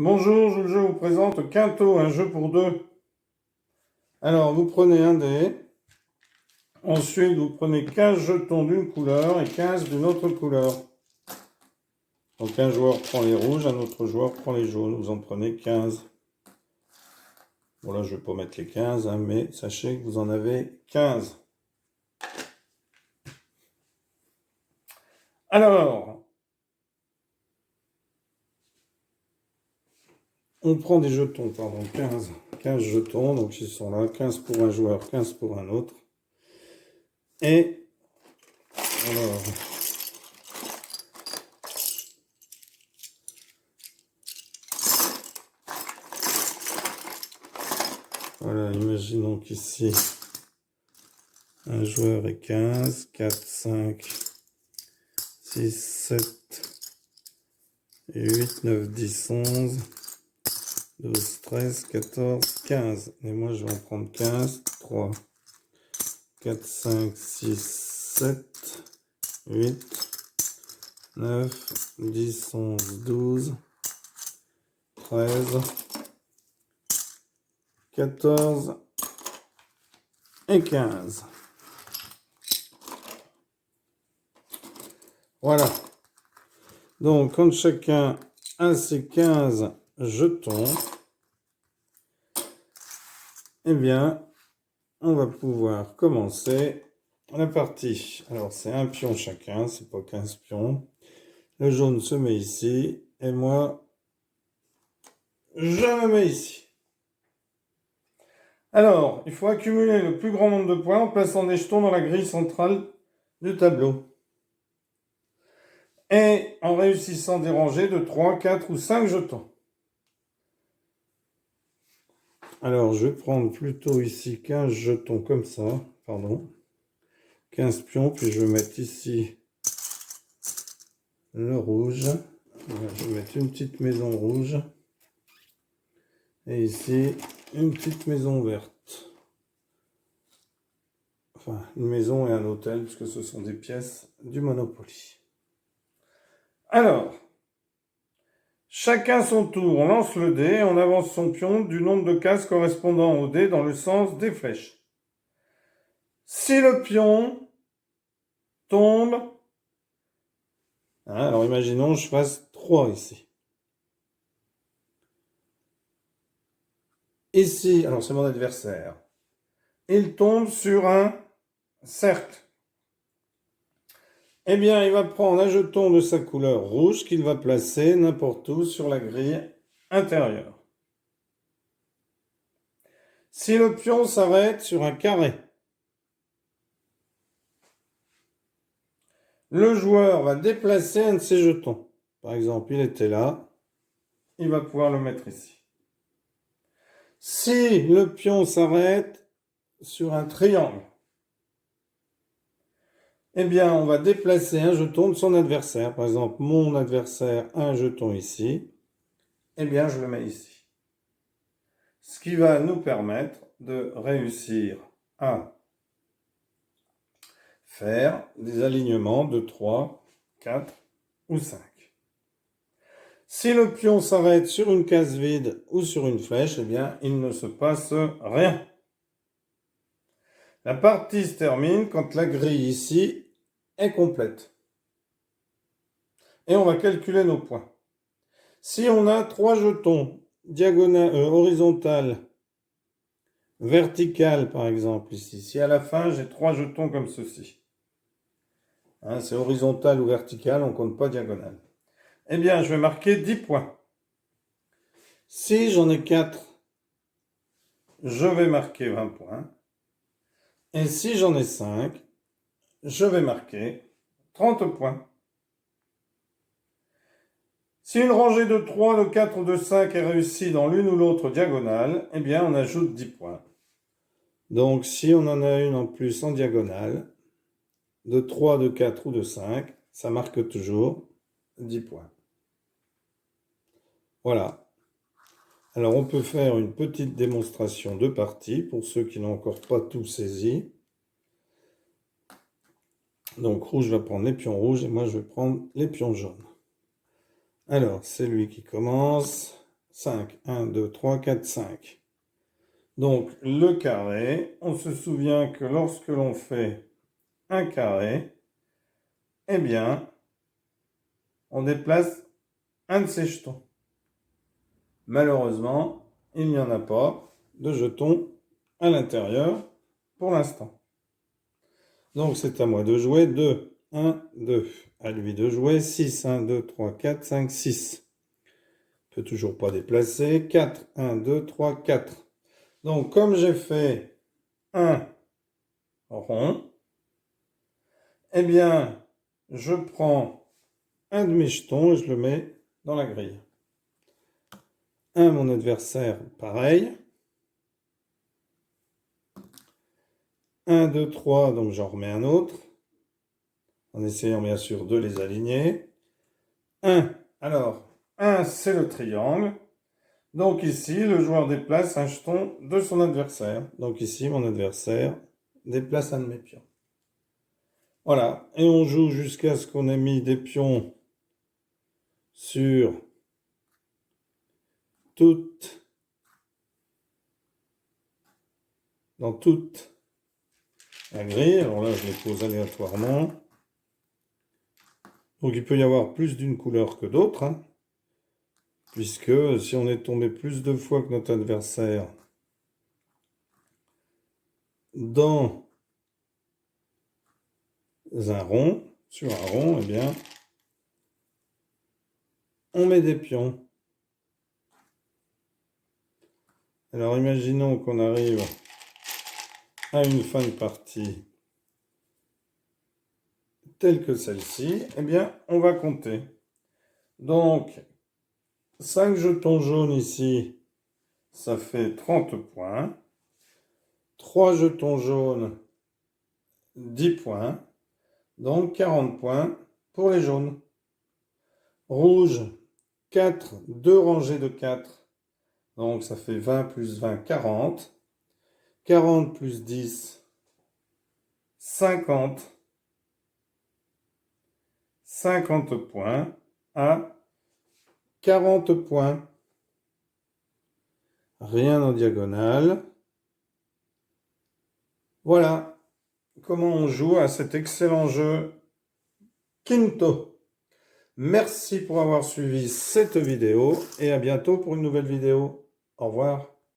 Bonjour, je vous présente Quinto, un jeu pour deux. Alors, vous prenez un dé. Ensuite, vous prenez 15 jetons d'une couleur et 15 d'une autre couleur. Donc, un joueur prend les rouges, un autre joueur prend les jaunes. Vous en prenez 15. Bon, là, je ne vais pas mettre les 15, mais sachez que vous en avez 15. Alors, on prend des jetons, pardon, 15 jetons, donc ils sont là, 15 pour un joueur, 15 pour un autre. Et, alors, voilà, imaginons qu'ici, un joueur est 15, 4, 5, 6, 7, 8, 9, 10, 11, 12, 13, 14, 15. Et moi, je vais en prendre 15, 3, 4, 5, 6, 7, 8, 9, 10, 11, 12, 13, 14 et 15. Voilà. Donc, quand chacun a ses 15 jetons, eh bien, on va pouvoir commencer la partie. Alors, c'est un pion chacun, c'est pas 15 pions. Le jaune se met ici, et moi, je me mets ici. Alors, il faut accumuler le plus grand nombre de points en plaçant des jetons dans la grille centrale du tableau. Et en réussissant des rangées de 3, 4 ou 5 jetons. Alors, je vais prendre plutôt ici 15 jetons comme ça, pardon. 15 pions, puis je vais mettre ici le rouge. Je vais mettre une petite maison rouge. Et ici, une petite maison verte. Enfin, une maison et un hôtel, puisque ce sont des pièces du Monopoly. Alors, chacun son tour, on lance le dé, on avance son pion du nombre de cases correspondant au dé dans le sens des flèches. Si le pion tombe, alors imaginons je fasse 3 ici. Ici, alors c'est mon adversaire, il tombe sur un cercle. Eh bien, il va prendre un jeton de sa couleur rouge qu'il va placer n'importe où sur la grille intérieure. Si le pion s'arrête sur un carré, le joueur va déplacer un de ses jetons. Par exemple, il était là, il va pouvoir le mettre ici. Si le pion s'arrête sur un triangle, eh bien, on va déplacer un jeton de son adversaire. Par exemple, mon adversaire a un jeton ici, eh bien, je le mets ici. Ce qui va nous permettre de réussir à faire des alignements de 3, 4 ou 5. Si le pion s'arrête sur une case vide ou sur une flèche, eh bien, il ne se passe rien. La partie se termine quand la grille ici est complète. Et on va calculer nos points. Si on a 3 jetons horizontal, vertical par exemple ici, si à la fin j'ai 3 jetons comme ceci, c'est horizontal ou vertical, on ne compte pas diagonale, eh bien je vais marquer 10 points. Si j'en ai 4, je vais marquer 20 points. Et si j'en ai 5, je vais marquer 30 points. Si une rangée de 3, de 4 ou de 5 est réussie dans l'une ou l'autre diagonale, eh bien on ajoute 10 points. Donc si on en a une en plus en diagonale, de 3, de 4 ou de 5, ça marque toujours 10 points. Voilà. Alors on peut faire une petite démonstration de partie pour ceux qui n'ont encore pas tout saisi. Donc rouge va prendre les pions rouges et moi je vais prendre les pions jaunes. Alors c'est lui qui commence. 5. 1, 2, 3, 4, 5. Donc, le carré, on se souvient que lorsque l'on fait un carré, eh bien, on déplace un de ces jetons. Malheureusement, il n'y en a pas de jetons à l'intérieur pour l'instant. Donc, c'est à moi de jouer 2. 1, 2. À lui de jouer 6. 1, 2, 3, 4, 5, 6. On peut toujours pas déplacer. 4. 1, 2, 3, 4. Donc, comme j'ai fait un rond, eh bien, je prends un de mes jetons et je le mets dans la grille. Un, mon adversaire, pareil. 1, 2, 3, donc j'en remets un autre. En essayant bien sûr de les aligner. 1, alors, 1 c'est le triangle. Donc ici, le joueur déplace un jeton de son adversaire. Donc ici, mon adversaire déplace un de mes pions. Voilà, et on joue jusqu'à ce qu'on ait mis des pions sur dans toute la grille. Alors là, je les pose aléatoirement. Donc il peut y avoir plus d'une couleur que d'autres, hein, puisque si on est tombé plus de fois que notre adversaire dans un rond, sur un rond, eh bien, on met des pions. Alors imaginons qu'on arrive à une fin de partie telle que celle-ci, eh bien, on va compter. Donc, 5 jetons jaunes ici, ça fait 30 points. 3 jetons jaunes, 10 points. Donc, 40 points pour les jaunes. Rouge, 4, 2 rangées de 4. Donc, ça fait 20 plus 20, 40. 40 plus 10, 50. 50 points à 40 points. Rien en diagonale. Voilà comment on joue à cet excellent jeu Quinto. Merci pour avoir suivi cette vidéo et à bientôt pour une nouvelle vidéo. Au revoir.